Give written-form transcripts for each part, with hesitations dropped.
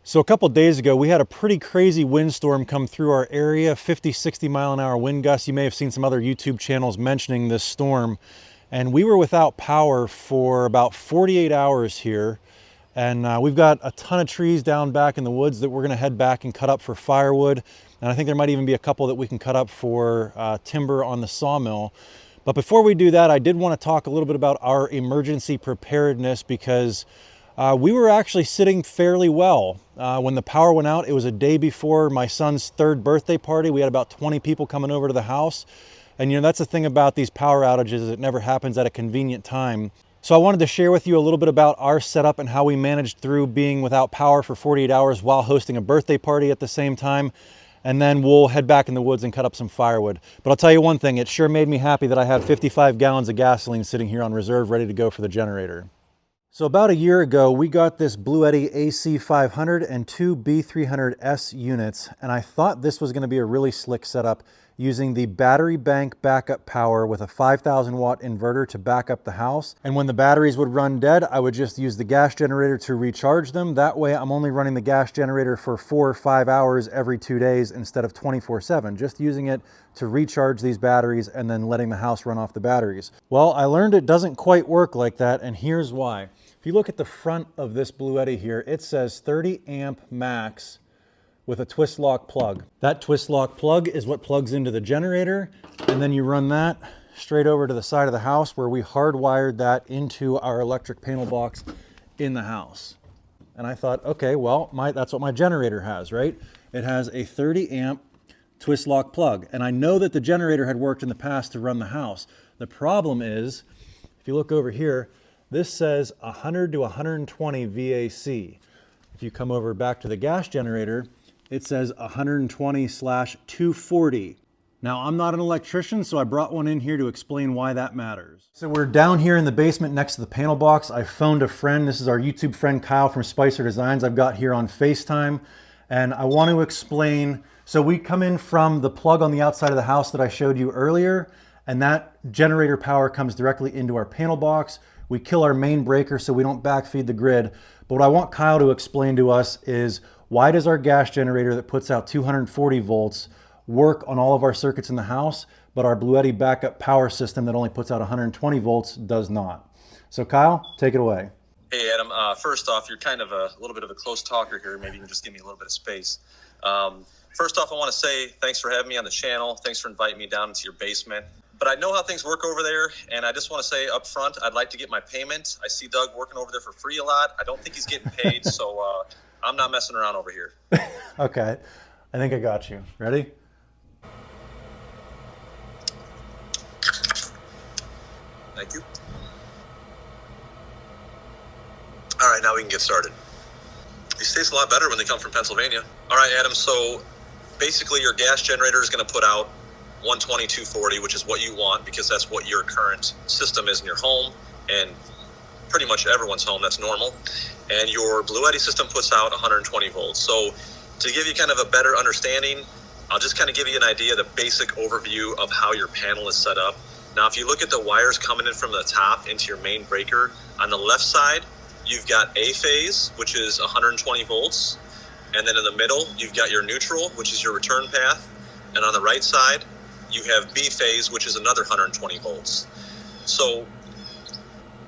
So a couple days ago, we had a pretty crazy windstorm come through our area, 50, 60 mile an hour wind gusts. You may have seen some other YouTube channels mentioning this storm. And we were without power for about 48 hours here. And we've got a ton of trees down back in the woods that we're gonna head back and cut up for firewood. And I think there might even be a couple that we can cut up for timber on the sawmill. But before we do that, I did want to talk a little bit about our emergency preparedness, because we were actually sitting fairly well. When the power went out, it was a day before my son's third birthday party. We had about 20 people coming over to the house. And you know, that's the thing about these power outages, it never happens at a convenient time. So I wanted to share with you a little bit about our setup and how we managed through being without power for 48 hours while hosting a birthday party at the same time. And then we'll head back in the woods and cut up some firewood. But I'll tell you one thing, it sure made me happy that I had 55 gallons of gasoline sitting here on reserve ready to go for the generator. So about a year ago, we got this Bluetti AC500 and two B300S units, and I thought this was going to be a really slick setup using the battery bank backup power with a 5,000 watt inverter to back up the house. And when the batteries would run dead, I would just use the gas generator to recharge them. That way I'm only running the gas generator for 4 or 5 hours every 2 days instead of 24/7, just using it to recharge these batteries and then letting the house run off the batteries. Well, I learned it doesn't quite work like that, and here's why. If you look at the front of this Bluetti here, it says 30 amp max with a twist lock plug. That twist lock plug is what plugs into the generator, and then you run that straight over to the side of the house where we hardwired that into our electric panel box in the house. And I thought, okay, well, that's what my generator has, right? It has a 30 amp twist lock plug. And I know that the generator had worked in the past to run the house. The problem is, if you look over here, this says 100 to 120 VAC. If you come over back to the gas generator, it says 120/240. Now, I'm not an electrician, so I brought one in here to explain why that matters. So we're down here in the basement next to the panel box. I phoned a friend. This is our YouTube friend, Kyle from Spicer Designs. I've got here on FaceTime, and I want to explain. So we come in from the plug on the outside of the house that I showed you earlier, and that generator power comes directly into our panel box. We kill our main breaker so we don't backfeed the grid. But what I want Kyle to explain to us is, why does our gas generator that puts out 240 volts work on all of our circuits in the house, but our Bluetti backup power system that only puts out 120 volts does not? So Kyle, take it away. Hey Adam, first off, you're kind of a little bit of a close talker here. Maybe you can just give me a little bit of space. First off, I want to say thanks for having me on the channel. Thanks for inviting me down into your basement. But I know how things work over there, and I just want to say up front, I'd like to get my payment. I see Doug working over there for free a lot. I don't think he's getting paid, so I'm not messing around over here. Okay, I think I got you. Ready? Thank you. All right, now we can get started. These taste a lot better when they come from Pennsylvania. All right, Adam, so basically your gas generator is going to put out 120/240, which is what you want because that's what your current system is in your home, and pretty much everyone's home, that's normal. And your Bluetti system puts out 120 volts. So to give you kind of a better understanding, I'll just kind of give you an idea, the basic overview of how your panel is set up. Now, if you look at the wires coming in from the top into your main breaker, on the left side, you've got A phase, which is 120 volts. And then in the middle, you've got your neutral, which is your return path. And on the right side, you have B phase, which is another 120 volts. So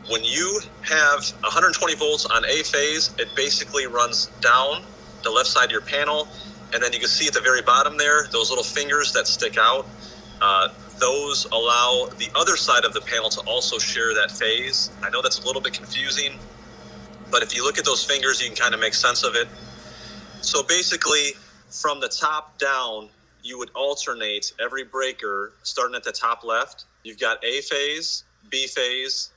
when you have 120 volts on A phase, it basically runs down the left side of your panel. And then you can see at the very bottom there, those little fingers that stick out, those allow the other side of the panel to also share that phase. I know that's a little bit confusing, But if you look at those fingers, you can kind of make sense of it. So basically, from the top down, you would alternate every breaker starting at the top left. You've got A phase, B phase,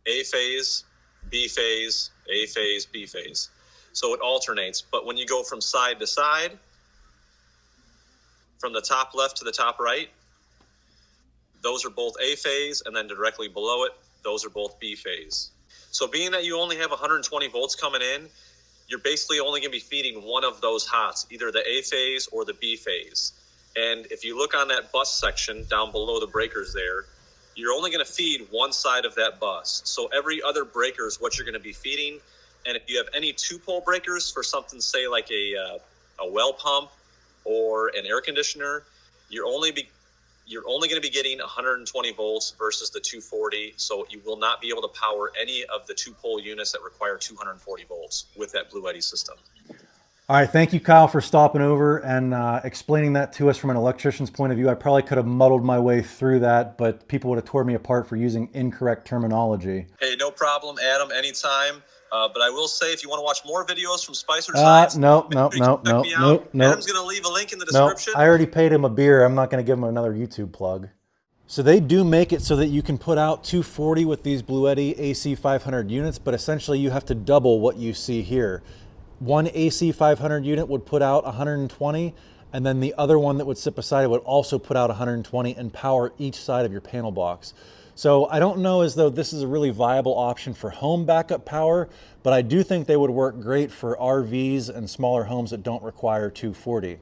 A phase, B phase, A phase, B phase. So it alternates. But when you go from side to side, from the top left to the top right, those are both A phase, and then directly below it, those are both B phase. So being that you only have 120 volts coming in, you're basically only going to be feeding one of those hots, either the A phase or the B phase. And if you look on that bus section down below the breakers there, you're only going to feed one side of that bus. So every other breaker is what you're going to be feeding. And if you have any two-pole breakers for something, say like a well pump or an air conditioner, you're only going to be getting 120 volts versus the 240. So you will not be able to power any of the two-pole units that require 240 volts with that Blue Eddy system. All right, thank you, Kyle, for stopping over and explaining that to us from an electrician's point of view. I probably could have muddled my way through that, but people would have torn me apart for using incorrect terminology. Hey, no problem, Adam, anytime. But I will say, if you want to watch more videos from Spicer Designs, nope. Adam's going to leave a link in the description. I already paid him a beer. I'm not going to give him another YouTube plug. So they do make it so that you can put out 240 with these Blue Eddy AC 500 units, but essentially you have to double what you see here. One AC 500 unit would put out 120, and then the other one that would sit beside it would also put out 120 and power each side of your panel box. So I don't know as though this is a really viable option for home backup power, but I do think they would work great for RVs and smaller homes that don't require 240.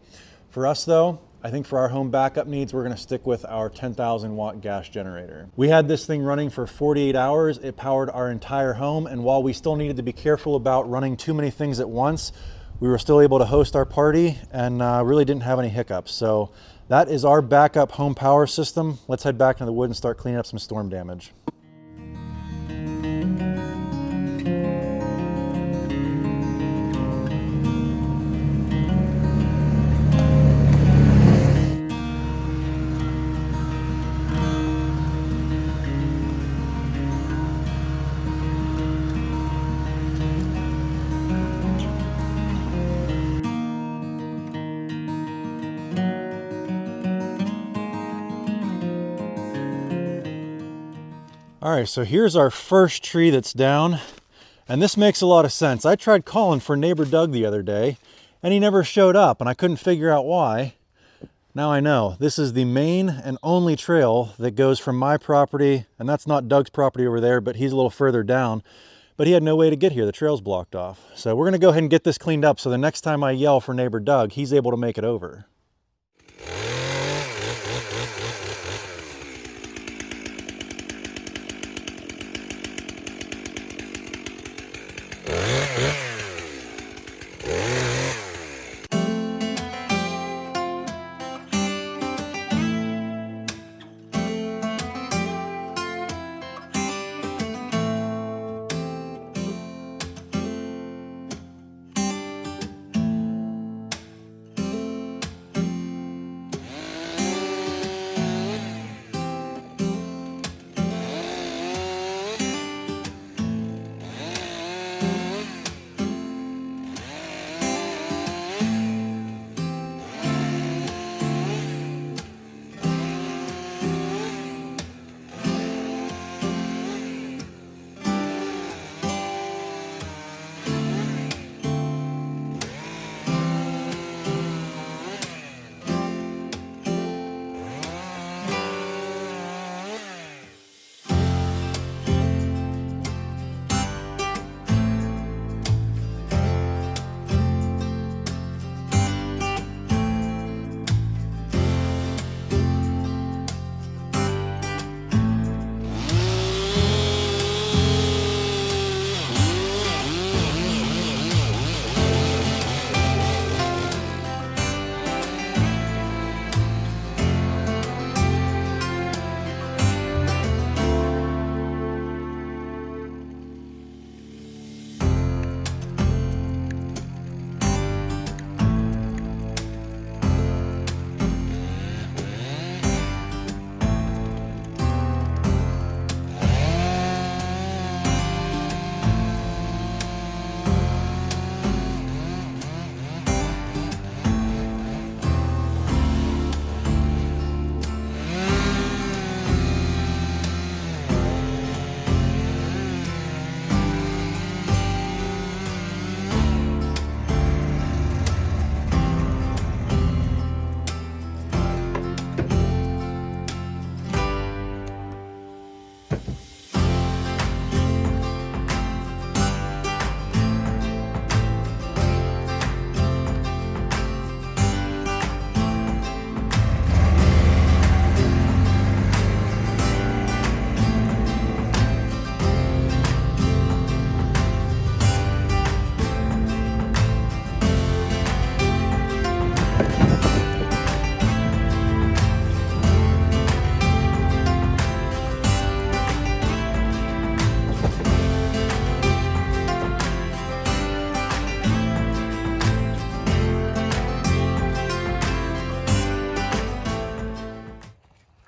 For us though, I think for our home backup needs, we're going to stick with our 10,000 watt gas generator. We had this thing running for 48 hours. It powered our entire home. And while we still needed to be careful about running too many things at once, we were still able to host our party and really didn't have any hiccups. So that is our backup home power system. Let's head back into the wood and start cleaning up some storm damage. All right, so here's our first tree that's down, and this makes a lot of sense. I tried calling for neighbor Doug the other day, and he never showed up, and I couldn't figure out why. Now I know. This is the main and only trail that goes from my property, and that's not Doug's property over there, but he's a little further down. But he had no way to get here. The trail's blocked off. So we're gonna go ahead and get this cleaned up so the next time I yell for neighbor Doug, he's able to make it over.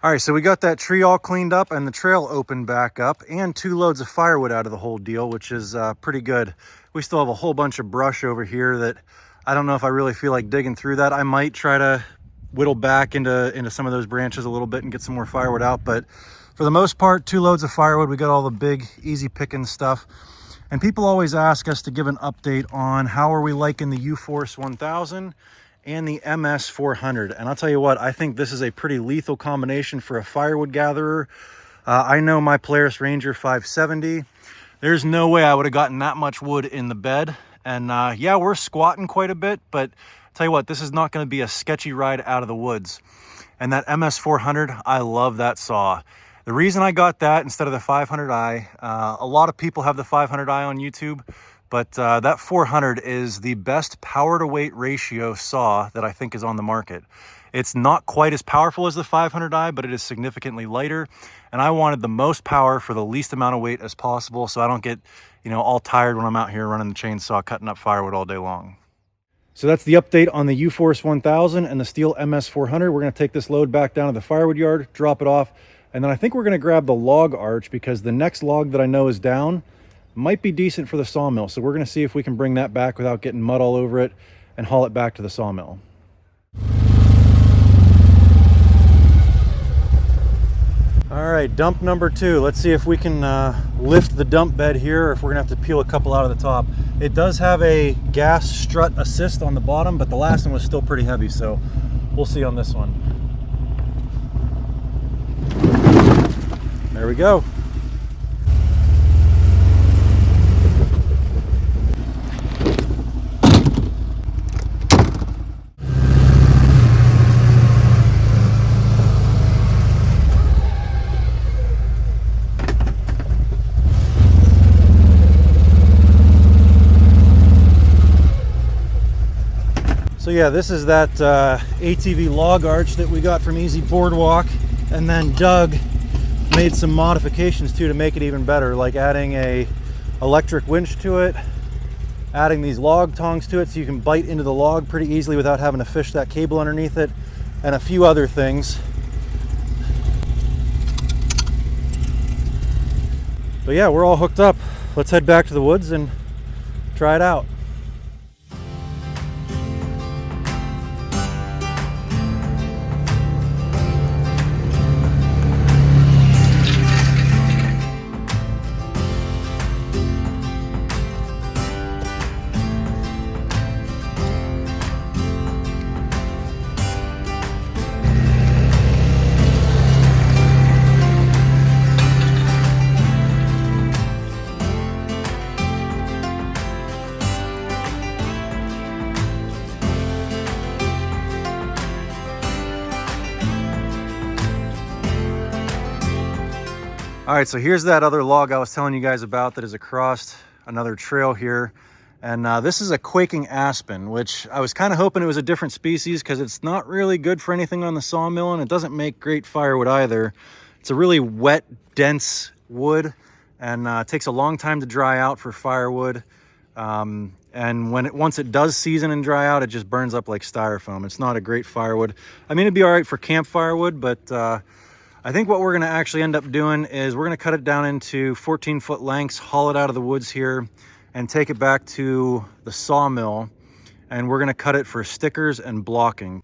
All right, so we got that tree all cleaned up and the trail opened back up and 2 loads of firewood out of the whole deal, which is pretty good. We still have a whole bunch of brush over here that I don't know if I really feel like digging through that. I might try to whittle back into some of those branches a little bit and get some more firewood out, but for the most part, 2 loads of firewood. We got all the big, easy picking stuff. And people always ask us to give an update on how are we liking the U-Force 1000 and the MS400. And I'll tell you what, I think this is a pretty lethal combination for a firewood gatherer. I know my Polaris Ranger 570. There's no way I would have gotten that much wood in the bed. And yeah, we're squatting quite a bit, but I'll tell you what, this is not going to be a sketchy ride out of the woods. And that MS400, I love that saw. The reason I got that instead of the 500i, a lot of people have the 500i on YouTube, but that 400 is the best power to weight ratio saw that I think is on the market. It's not quite as powerful as the 500i, but it is significantly lighter. And I wanted the most power for the least amount of weight as possible, so I don't get, you know, all tired when I'm out here running the chainsaw, cutting up firewood all day long. So that's the update on the U-Force 1000 and the Steel MS400. We're going to take this load back down to the firewood yard, drop it off, and then I think we're going to grab the log arch because the next log that I know is down might be decent for the sawmill. So we're going to see if we can bring that back without getting mud all over it and haul it back to the sawmill. All right, dump number 2. Let's see if we can lift the dump bed here or if we're going to have to peel a couple out of the top. It does have a gas strut assist on the bottom, but the last one was still pretty heavy, so we'll see on this one. There we go. So yeah, this is that ATV log arch that we got from Easy Boardwalk, and then Doug made some modifications too to make it even better, like adding a electric winch to it, adding these log tongs to it so you can bite into the log pretty easily without having to fish that cable underneath it, and a few other things. But yeah, we're all hooked up. Let's head back to the woods and try it out. All right, so here's that other log I was telling you guys about that is across another trail here. And this is a quaking aspen, which I was kind of hoping it was a different species because it's not really good for anything on the sawmill and it doesn't make great firewood either. It's a really wet, dense wood and it takes a long time to dry out for firewood. And once it does season and dry out, it just burns up like styrofoam. It's not a great firewood. I mean, it'd be all right for camp firewood, but I think what we're going to actually end up doing is we're going to cut it down into 14-foot lengths, haul it out of the woods here, and take it back to the sawmill. And we're going to cut it for stickers and blocking.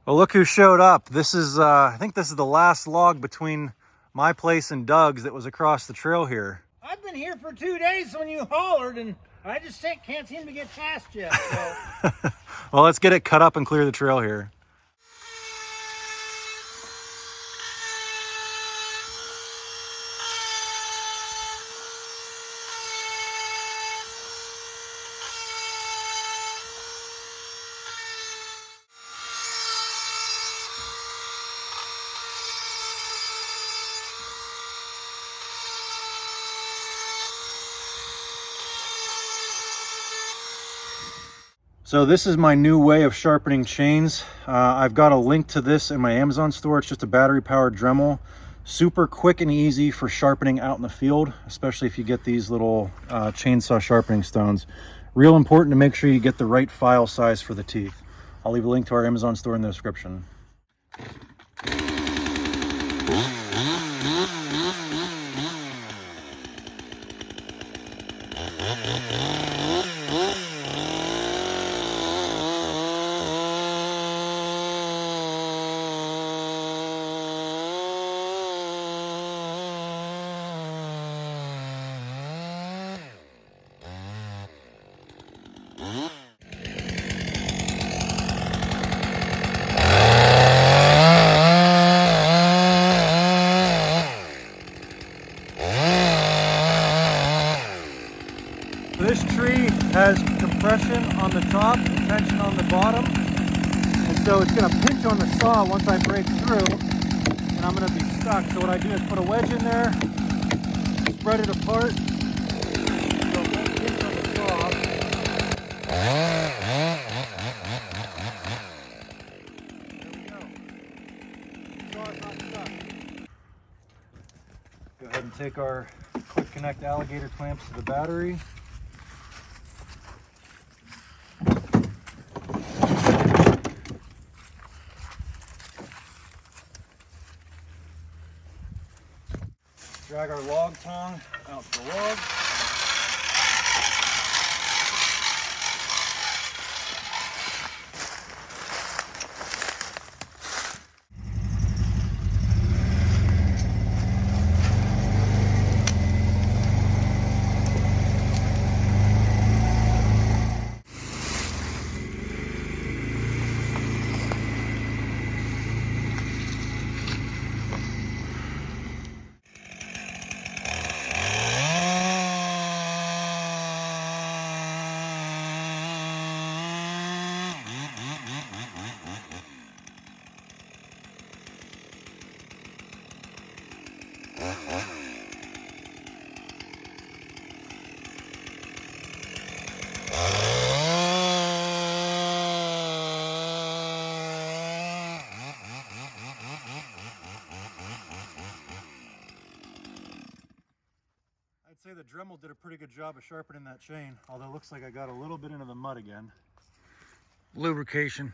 Well, look who showed up. This is, I think this is the last log between my place and Doug's that was across the trail here. I've been here for 2 days when you hollered, and I just can't seem to get past yet. So. Well, let's get it cut up and clear the trail here. So this is my new way of sharpening chains. I've got a link to this in my Amazon store. It's just a battery-powered Dremel. Super quick and easy for sharpening out in the field, especially if you get these little chainsaw sharpening stones. Real important to make sure you get the right file size for the teeth. I'll leave a link to our Amazon store in the description. This tree has compression on the top and tension on the bottom, and so it's going to pinch on the saw once I break through, and I'm going to be stuck. So what I do is put a wedge in there, spread it apart, so it won't pinch on the saw. Go ahead and take our quick connect alligator clamps to the battery. Drag our log tongue out the log. I'd say the Dremel did a pretty good job of sharpening that chain, although it looks like I got a little bit into the mud again. Lubrication.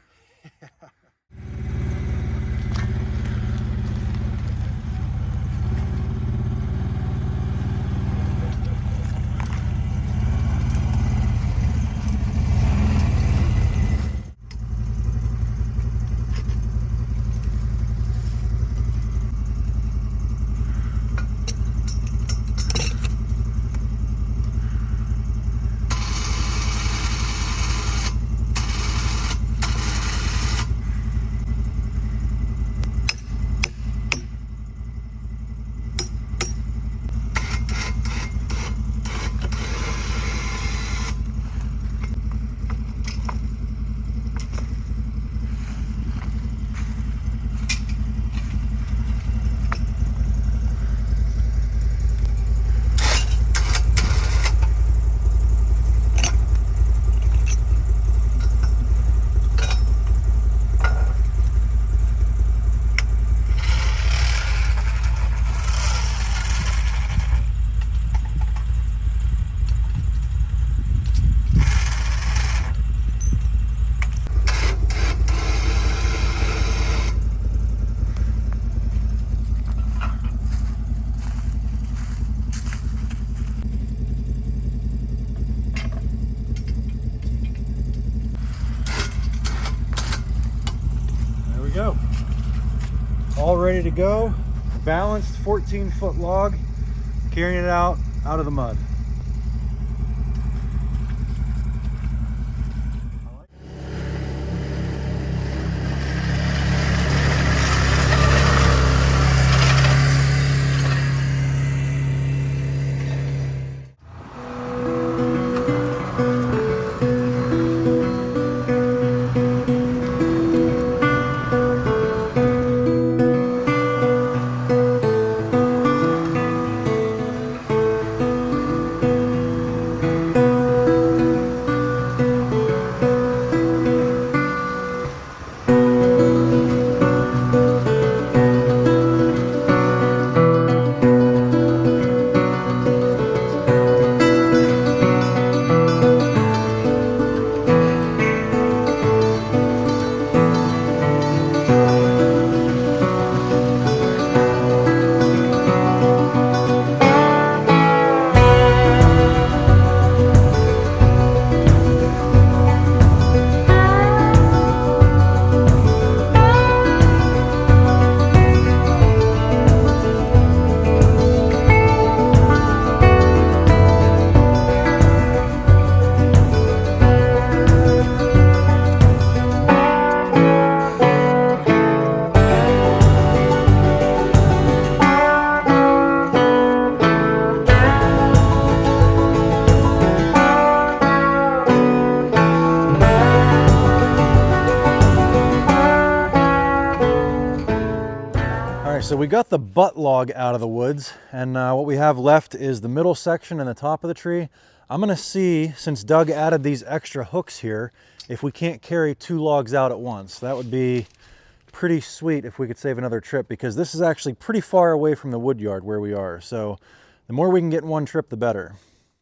Go. All ready to go. Balanced 14-foot log, carrying it out of the mud. So we got the butt log out of the woods, and what we have left is the middle section and the top of the tree. I'm gonna see, since Doug added these extra hooks here, if we can't carry 2 logs out at once. That would be pretty sweet if we could save another trip, because this is actually pretty far away from the wood yard where we are. So the more we can get in one trip, the better.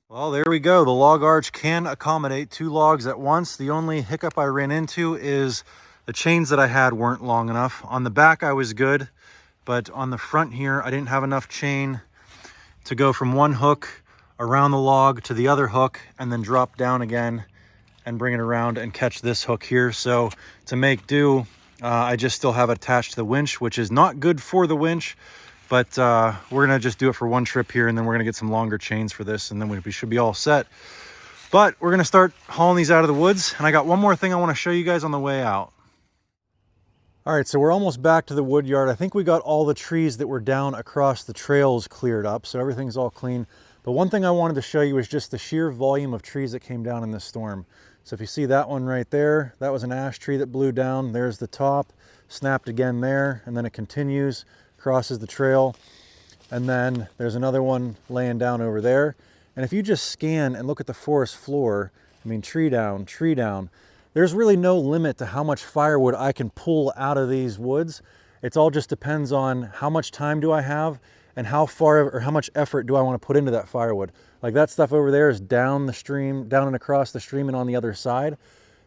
Well, there we go. The log arch can accommodate 2 logs at once. The only hiccup I ran into is the chains that I had weren't long enough. On the back, I was good. But on the front here, I didn't have enough chain to go from one hook around the log to the other hook and then drop down again and bring it around and catch this hook here. So to make do, I just still have it attached to the winch, which is not good for the winch, but we're gonna just do it for one trip here, and then we're gonna get some longer chains for this, and then we should be all set. But we're gonna start hauling these out of the woods, and I got one more thing I wanna show you guys on the way out. All right, so we're almost back to the wood yard. I think we got all the trees that were down across the trails cleared up, so everything's all clean. But one thing I wanted to show you is just the sheer volume of trees that came down in this storm. So if you see that one right there, that was an ash tree that blew down. There's the top, snapped again there, and then it continues, crosses the trail. And then there's another one laying down over there. And if you just scan and look at the forest floor, I mean, tree down, there's really no limit to how much firewood I can pull out of these woods. It all just depends on how much time do I have and how far or how much effort do I want to put into that firewood. Like that stuff over there is down the stream, down and across the stream and on the other side.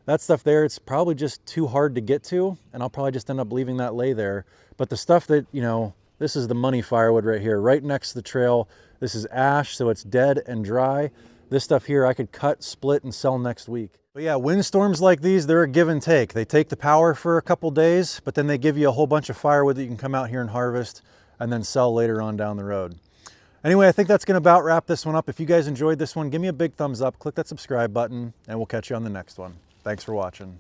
That stuff there, it's probably just too hard to get to, and I'll probably just end up leaving that lay there. But the stuff that, you know, this is the money firewood right here, right next to the trail. This is ash, so it's dead and dry. This stuff here I could cut, split, and sell next week. But yeah, windstorms like these, they're a give and take. They take the power for a couple days, but then they give you a whole bunch of firewood that you can come out here and harvest and then sell later on down the road. Anyway, I think that's gonna about wrap this one up. If you guys enjoyed this one, give me a big thumbs up, click that subscribe button, and we'll catch you on the next one. Thanks for watching.